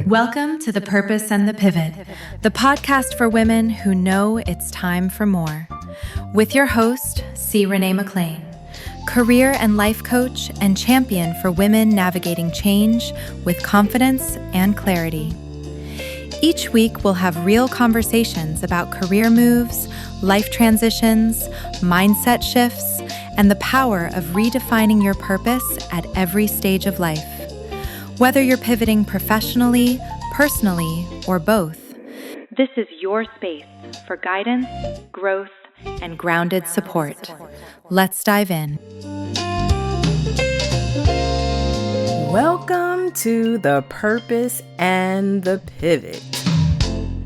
Welcome to The Purpose and the Pivot, the podcast for women who know it's time for more. With your host, C. Renee McLain, career and life coach and champion for women navigating change with confidence and clarity. Each week, we'll have real conversations about career moves, life transitions, mindset shifts, and the power of redefining your purpose at every stage of life. Whether you're pivoting professionally, personally, or both, this is your space for guidance, growth, and grounded support. Let's dive in. Welcome to The Purpose and the Pivot.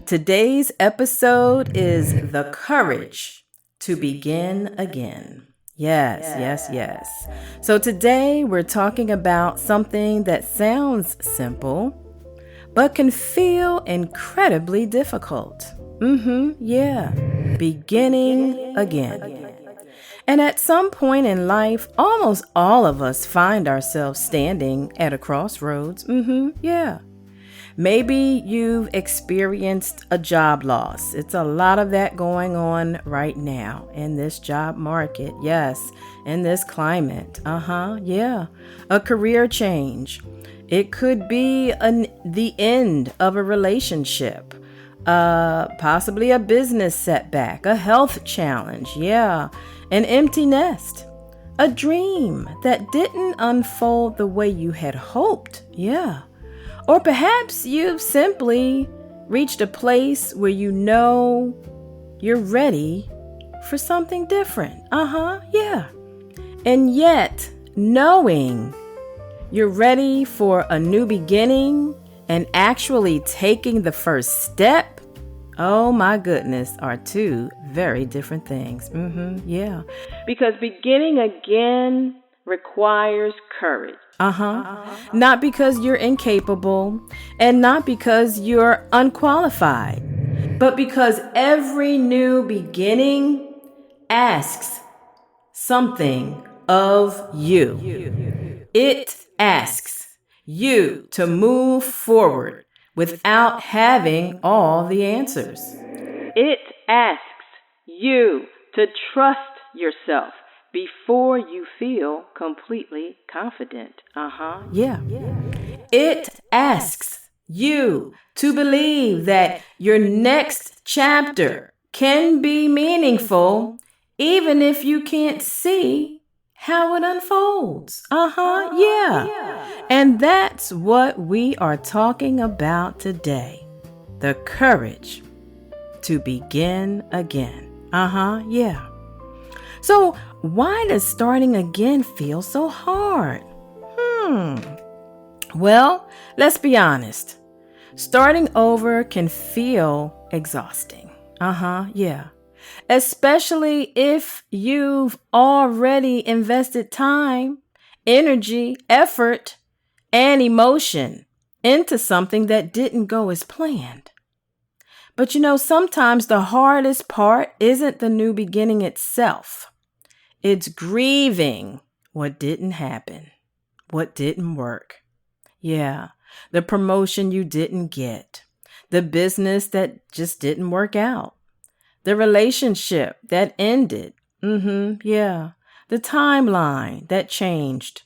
Today's episode is the courage to begin again. Yes. So today we're talking about something that sounds simple, but can feel incredibly difficult. Beginning again. And at some point in life, almost all of us find ourselves standing at a crossroads. Maybe you've experienced a job loss. It's a lot of that going on right now in this job market. Yes, in this climate. A career change. It could be the end of a relationship. Possibly a business setback, a health challenge. An empty nest. A dream that didn't unfold the way you had hoped. Or perhaps you've simply reached a place where you know you're ready for something different. And yet, knowing you're ready for a new beginning and actually taking the first step, oh my goodness, are two very different things. Because beginning again requires courage. Not because you're incapable and not because you're unqualified, but because every new beginning asks something of you. It asks you to move forward without having all the answers. It asks you to trust yourself before you feel completely confident. It asks you to believe that your next chapter can be meaningful even if you can't see how it unfolds. And that's what we are talking about today. The courage to begin again. So why does starting again feel so hard? Well, let's be honest. Starting over can feel exhausting. Especially if you've already invested time, energy, effort, and emotion into something that didn't go as planned. But sometimes the hardest part isn't the new beginning itself. It's grieving what didn't happen, what didn't work. The promotion you didn't get, the business that just didn't work out, the relationship that ended. The timeline that changed,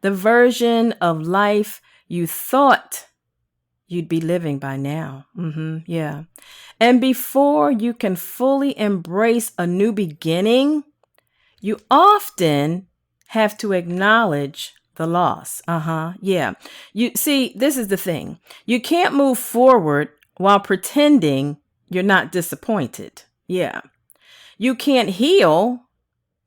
the version of life you thought you'd be living by now. And before you can fully embrace a new beginning, you often have to acknowledge the loss. You see, this is the thing. You can't move forward while pretending you're not disappointed. You can't heal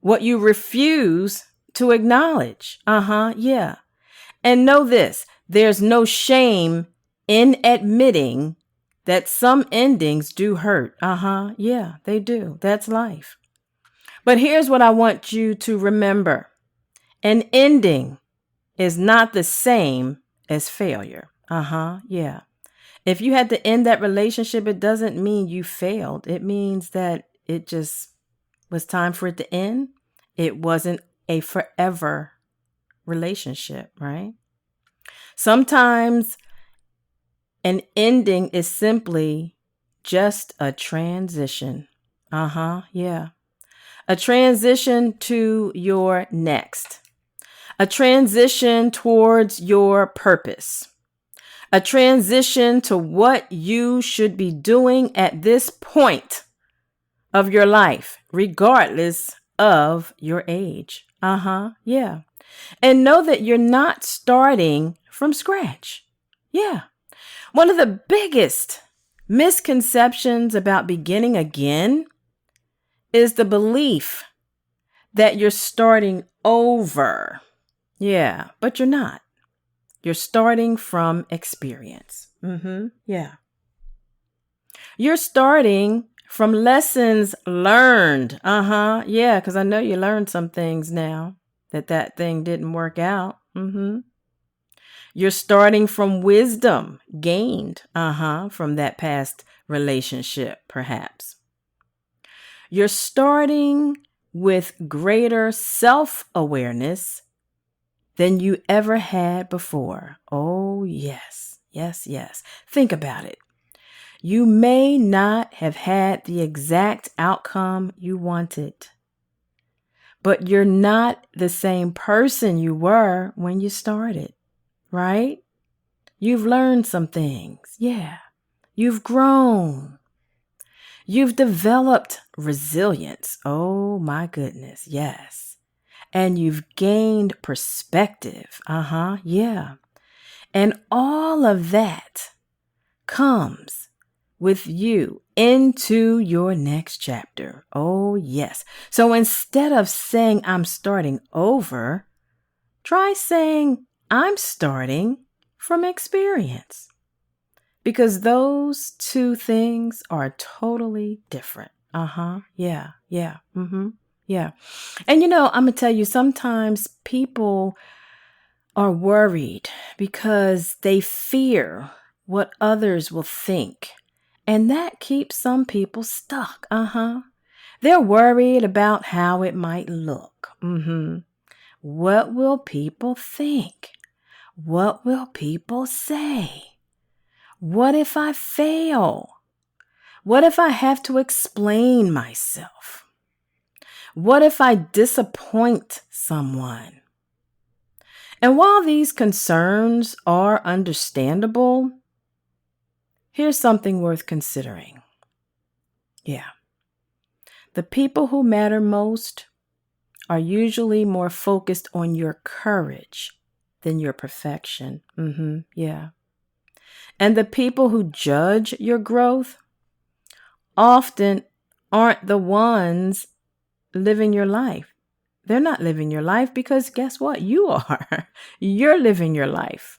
what you refuse to acknowledge. And know this, there's no shame in admitting that some endings do hurt. They do. That's life. But here's what I want you to remember. An ending is not the same as failure. If you had to end that relationship, it doesn't mean you failed. It means that it just was time for it to end. It wasn't a forever relationship, right? Sometimes An ending is simply just a transition. Yeah. A transition to your next. A transition towards your purpose. A transition to what you should be doing at this point of your life, regardless of your age. Yeah. And know that you're not starting from scratch. Yeah. One of the biggest misconceptions about beginning again is the belief that you're starting over. Yeah, but you're not. You're starting from experience. Yeah. You're starting from lessons learned. Yeah, because I know you learned some things now that thing didn't work out. You're starting from wisdom gained, from that past relationship, perhaps. You're starting with greater self-awareness than you ever had before. Oh, yes, yes, yes. Think about it. You may not have had the exact outcome you wanted, but you're not the same person you were when you started, right? You've learned some things. Yeah. You've grown. You've developed resilience. Oh my goodness. Yes. And you've gained perspective. Yeah. And all of that comes with you into your next chapter. Oh yes. So instead of saying I'm starting over, try saying I'm starting from experience. Because those two things are totally different. Yeah. Yeah. Yeah. And I'm going to tell you, sometimes people are worried because they fear what others will think. And that keeps some people stuck. They're worried about how it might look. What will people think? What will people say? What if I fail? What if I have to explain myself? What if I disappoint someone? And while these concerns are understandable, here's something worth considering. Yeah. The people who matter most are usually more focused on your courage than your perfection. Yeah. And the people who judge your growth often aren't the ones living your life. They're not living your life because guess what? You are. You're living your life.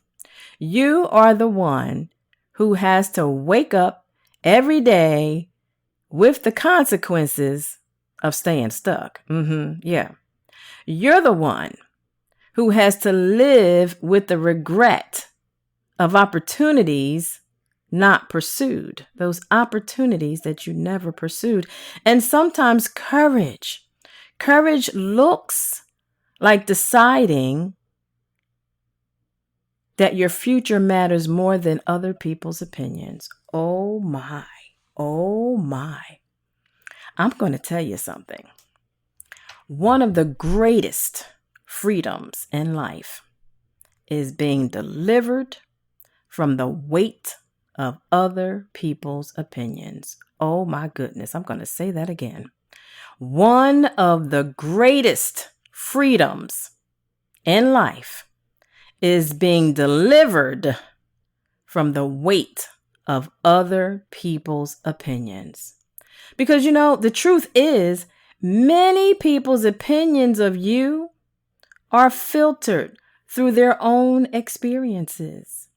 You are the one who has to wake up every day with the consequences of staying stuck. Yeah. You're the one who has to live with the regret of opportunities not pursued, those opportunities that you never pursued. And sometimes courage looks like deciding that your future matters more than other people's opinions. Oh my. I'm going to tell you something. One of the greatest freedoms in life is being delivered from the weight of other people's opinions. Oh my goodness, I'm going to say that again. One of the greatest freedoms in life is being delivered from the weight of other people's opinions. Because the truth is, many people's opinions of you are filtered through their own experiences,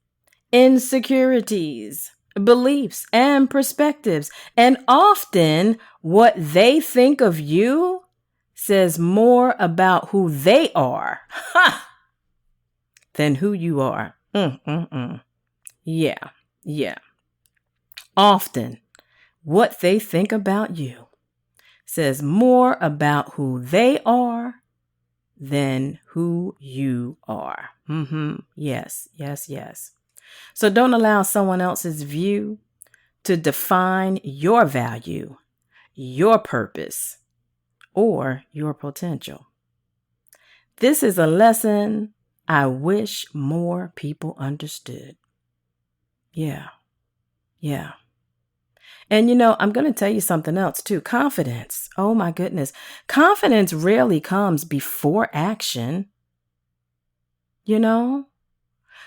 insecurities, beliefs, and perspectives. And often what they think of you says more about who they are than who you are. Yeah. Often what they think about you says more about who they are than who you are. Yes. So don't allow someone else's view to define your value, your purpose, or your potential. This is a lesson I wish more people understood. Yeah. And I'm going to tell you something else too. Confidence. Oh my goodness. Confidence rarely comes before action.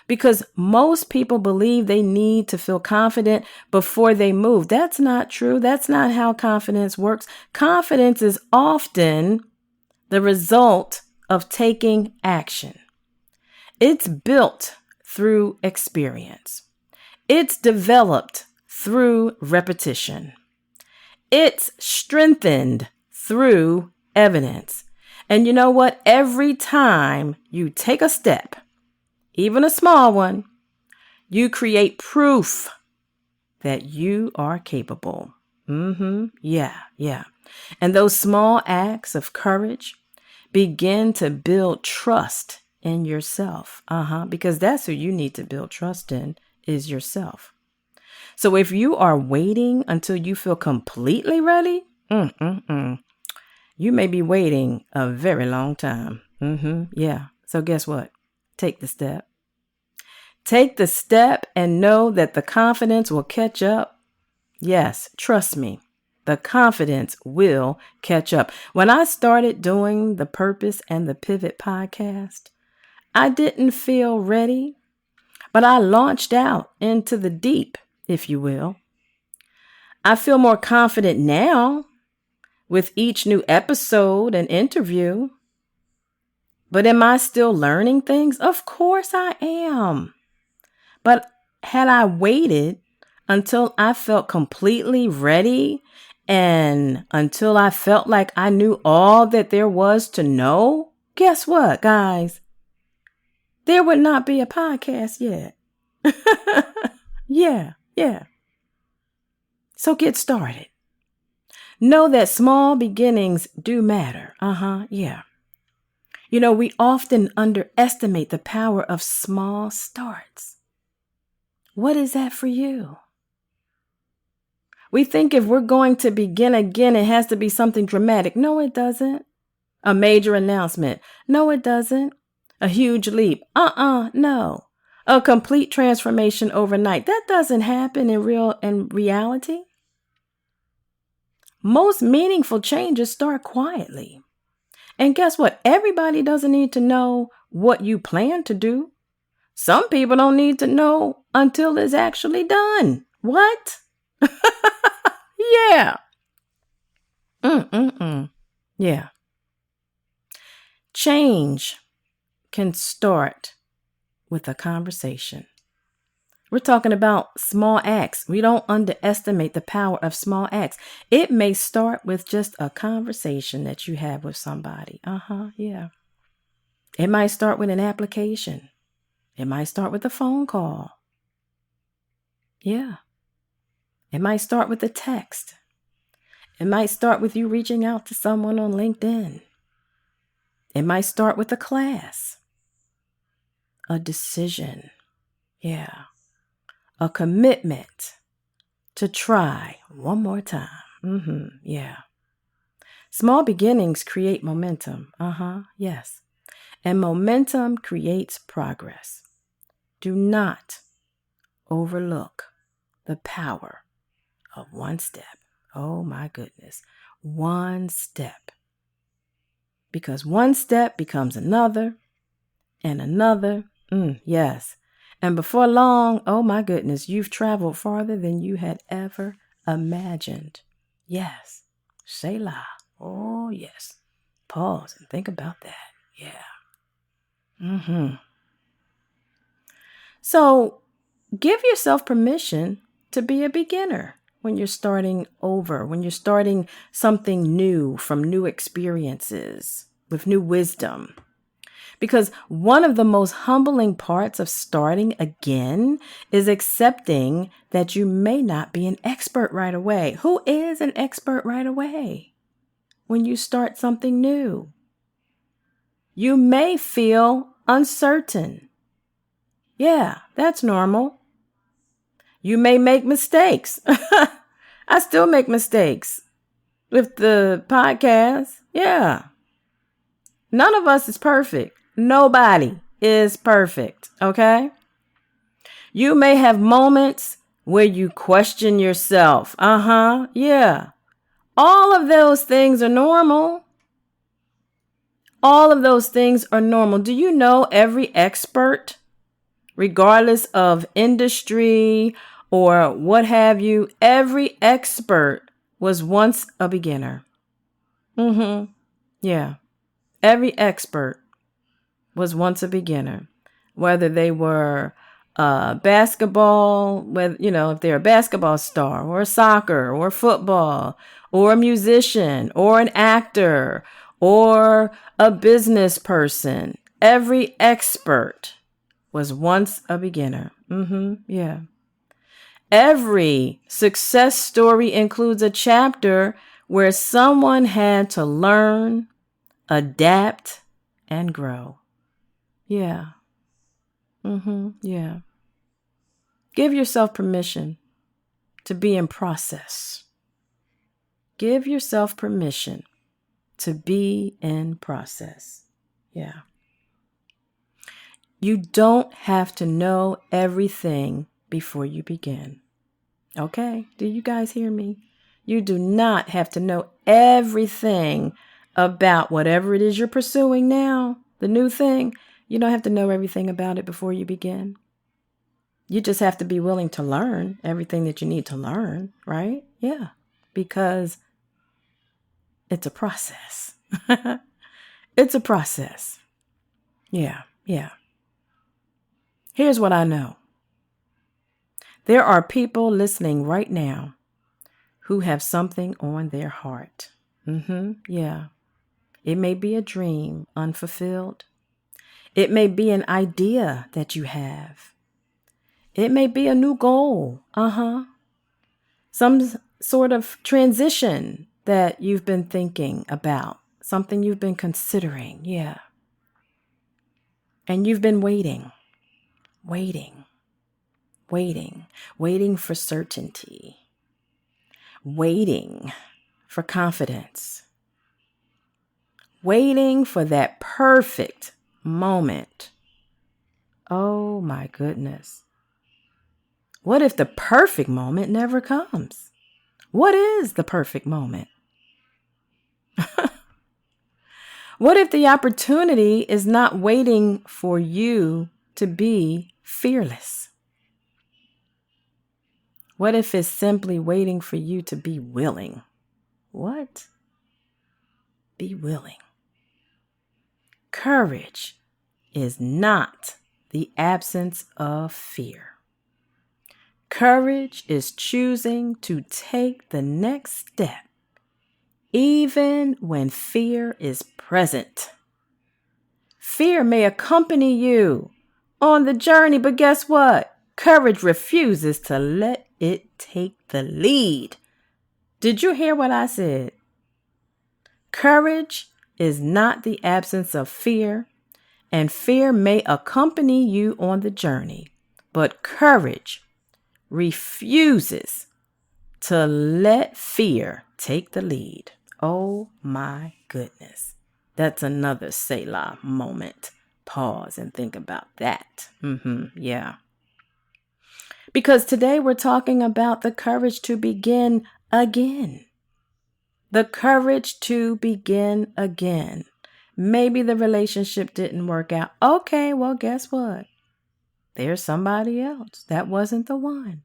Because most people believe they need to feel confident before they move. That's not true. That's not how confidence works. Confidence is often the result of taking action. It's built through experience. It's developed through repetition. It's strengthened through evidence. And you know what? Every time you take a step, even a small one, you create proof that you are capable. Yeah. And those small acts of courage begin to build trust in yourself. Because that's who you need to build trust in, is yourself. So if you are waiting until you feel completely ready, you may be waiting a very long time. Yeah. So guess what? Take the step. Take the step and know that the confidence will catch up. Yes, trust me. The confidence will catch up. When I started doing the Purpose and the Pivot podcast, I didn't feel ready, but I launched out into the deep, if you will. I feel more confident now with each new episode and interview. But am I still learning things? Of course I am. But had I waited until I felt completely ready and until I felt like I knew all that there was to know, guess what, guys? There would not be a podcast yet. Yeah. So get started. Know that small beginnings do matter. Yeah. We often underestimate the power of small starts. What is that for you? We think if we're going to begin again, it has to be something dramatic. No, it doesn't. A major announcement. No, it doesn't. A huge leap. No. A complete transformation overnight. That doesn't happen in reality. Most meaningful changes start quietly. And guess what? Everybody doesn't need to know what you plan to do. Some people don't need to know until it's actually done. What? Yeah. Yeah. Change can start with a conversation. We're talking about small acts. We don't underestimate the power of small acts. It may start with just a conversation that you have with somebody. Yeah. It might start with an application. It might start with a phone call. Yeah. It might start with a text. It might start with you reaching out to someone on LinkedIn. It might start with a class, a decision. Yeah. A commitment to try one more time. Yeah. Small beginnings create momentum. Yes. And momentum creates progress. Do not overlook the power of one step. Oh my goodness. One step. Because one step becomes another and another. Yes. And before long, oh my goodness, you've traveled farther than you had ever imagined. Yes. Selah. Oh, yes. Pause and think about that. Yeah. So give yourself permission to be a beginner when you're starting over, when you're starting something new from new experiences with new wisdom. Because one of the most humbling parts of starting again is accepting that you may not be an expert right away. Who is an expert right away when you start something new? You may feel uncertain. Yeah, that's normal. You may make mistakes. I still make mistakes with the podcast. Yeah. None of us is perfect. Nobody is perfect. Okay. You may have moments where you question yourself. Yeah. All of those things are normal. All of those things are normal. Do you know every expert, regardless of industry or what have you, every expert was once a beginner? Yeah. Every expert was once a beginner, whether they were basketball, whether, if they're a basketball star or soccer or football or a musician or an actor or a business person. Every expert was once a beginner. Yeah. Every success story includes a chapter where someone had to learn, adapt, and grow. Yeah. Yeah. Give yourself permission to be in process. Give yourself permission to be in process. Yeah. You don't have to know everything before you begin. Okay? Do you guys hear me? You do not have to know everything about whatever it is you're pursuing now, the new thing. You don't have to know everything about it before you begin. You just have to be willing to learn everything that you need to learn, right? Yeah, because it's a process. It's a process. Yeah. Here's what I know. There are people listening right now who have something on their heart. Yeah. It may be a dream unfulfilled. It may be an idea that you have. It may be a new goal. Some sort of transition that you've been thinking about, something you've been considering. Yeah. And you've been waiting for certainty, waiting for confidence, waiting for that perfect moment. Oh my goodness. What if the perfect moment never comes? What is the perfect moment? What if the opportunity is not waiting for you to be fearless? What if it's simply waiting for you to be willing? What? Be willing. Courage is not the absence of fear. Courage is choosing to take the next step, even when fear is present. Fear may accompany you on the journey, but guess what? Courage refuses to let it take the lead. Did you hear what I said? Courage is not the absence of fear, and fear may accompany you on the journey, but courage refuses to let fear take the lead. Oh my goodness. That's another Selah moment. Pause and think about that. Yeah. Because today we're talking about the courage to begin again. The courage to begin again. Maybe the relationship didn't work out. Okay, well, guess what? There's somebody else. That wasn't the one.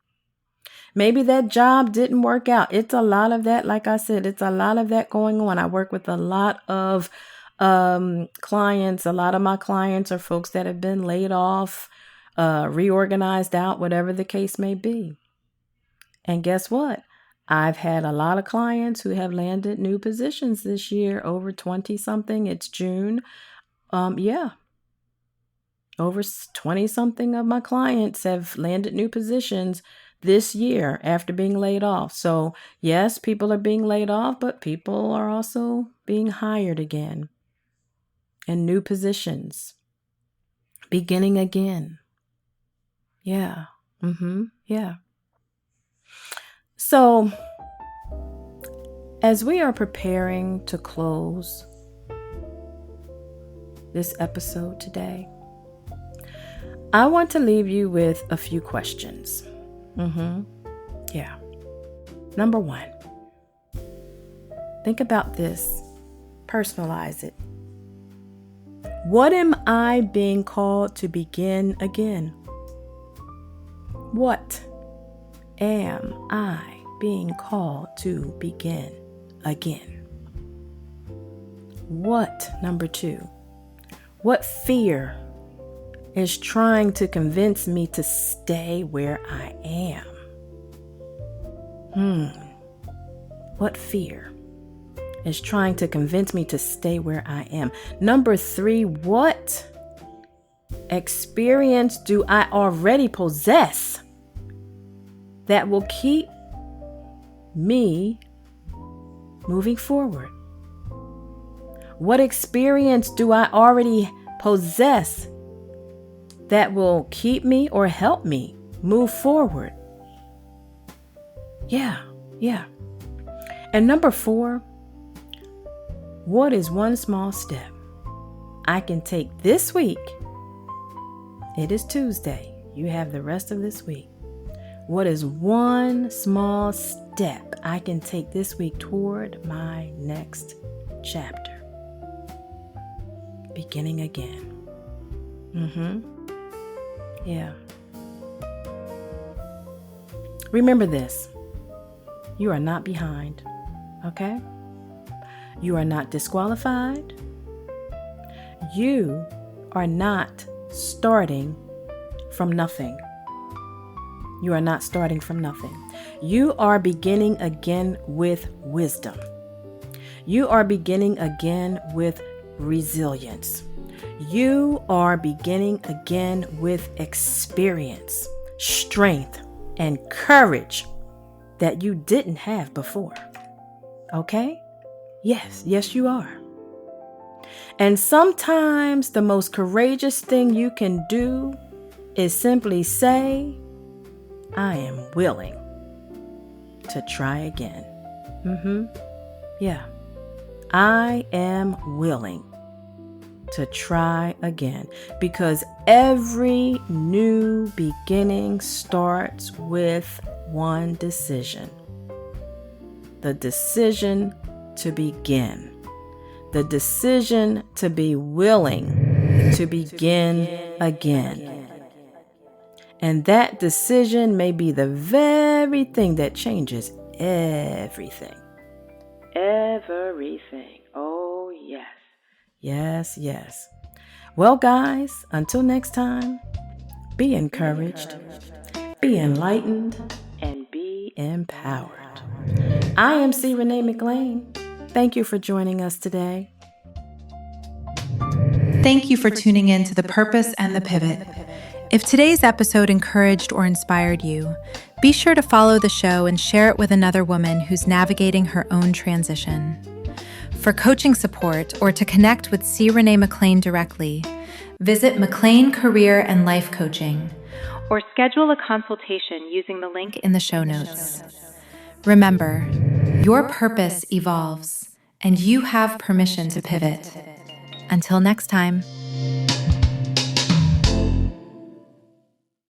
Maybe that job didn't work out. It's a lot of that. Like I said, it's a lot of that going on. I work with a lot of clients. A lot of my clients are folks that have been laid off, reorganized out, whatever the case may be. And guess what? I've had a lot of clients who have landed new positions this year, over 20 something. It's June. Yeah. Over 20 something of my clients have landed new positions this year after being laid off. So yes, people are being laid off, but people are also being hired again in new positions, beginning again. Yeah. Yeah. So, as we are preparing to close this episode today, I want to leave you with a few questions. Yeah. Number 1, think about this. Personalize it. What am I being called to begin again? What am I being called to begin again? What, number 2, what fear is trying to convince me to stay where I am? What fear is trying to convince me to stay where I am? Number 3, what experience do I already possess that will keep me moving forward? What experience do I already possess that will keep me or help me move forward? Yeah. And number 4, what is one small step I can take this week? It is Tuesday. You have the rest of this week. What is one small step I can take this week toward my next chapter? Beginning again. Yeah. Remember this. You are not behind, okay? You are not disqualified. You are not starting from nothing. You are not starting from nothing. You are beginning again with wisdom. You are beginning again with resilience. You are beginning again with experience, strength, and courage that you didn't have before. Okay? Yes, you are. And sometimes the most courageous thing you can do is simply say, I am willing to try again. Yeah. I am willing to try again, because every new beginning starts with one decision. The decision to begin. The decision to be willing to begin again. And that decision may be the very thing that changes everything. Everything. Oh, yes. Yes. Well, guys, until next time, be encouraged, be enlightened, and be empowered. I am C. Renee McLain. Thank you for joining us today. Thank you for tuning in to The Purpose and the Pivot. If today's episode encouraged or inspired you, be sure to follow the show and share it with another woman who's navigating her own transition. For coaching support or to connect with C. Renee McLain directly, visit McLain Career and Life Coaching or schedule a consultation using the link in the show notes. Remember, your purpose evolves and you have permission to pivot. Until next time.